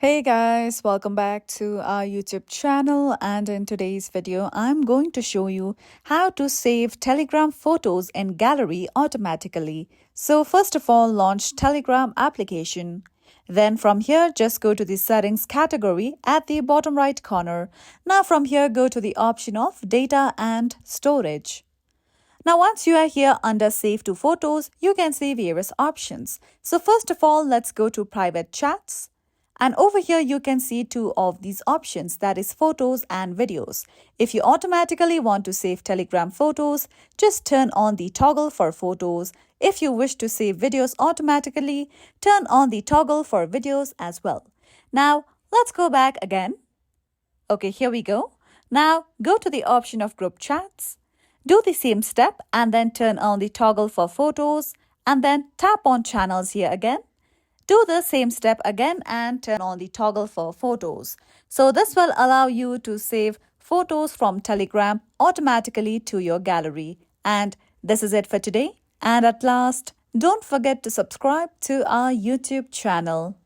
Hey guys, welcome back to our YouTube channel, and in today's video I'm going to show you how to save Telegram photos in gallery automatically. So first of all, launch Telegram application. Then from here just go to the settings category at the bottom right corner. Now from here go to the option of data and storage. Now once you are here under save to photos, you can see various options. So first of all, let's go to private chats. And over here, you can see two of these options, that is photos and videos. If you automatically want to save Telegram photos, just turn on the toggle for photos. If you wish to save videos automatically, turn on the toggle for videos as well. Now, let's go back again. Okay, here we go. Now, go to the option of group chats. Do the same step and then turn on the toggle for photos and then tap on channels here again. Do the same step again and turn on the toggle for photos. So this will allow you to save photos from Telegram automatically to your gallery. And this is it for today. And at last, don't forget to subscribe to our YouTube channel.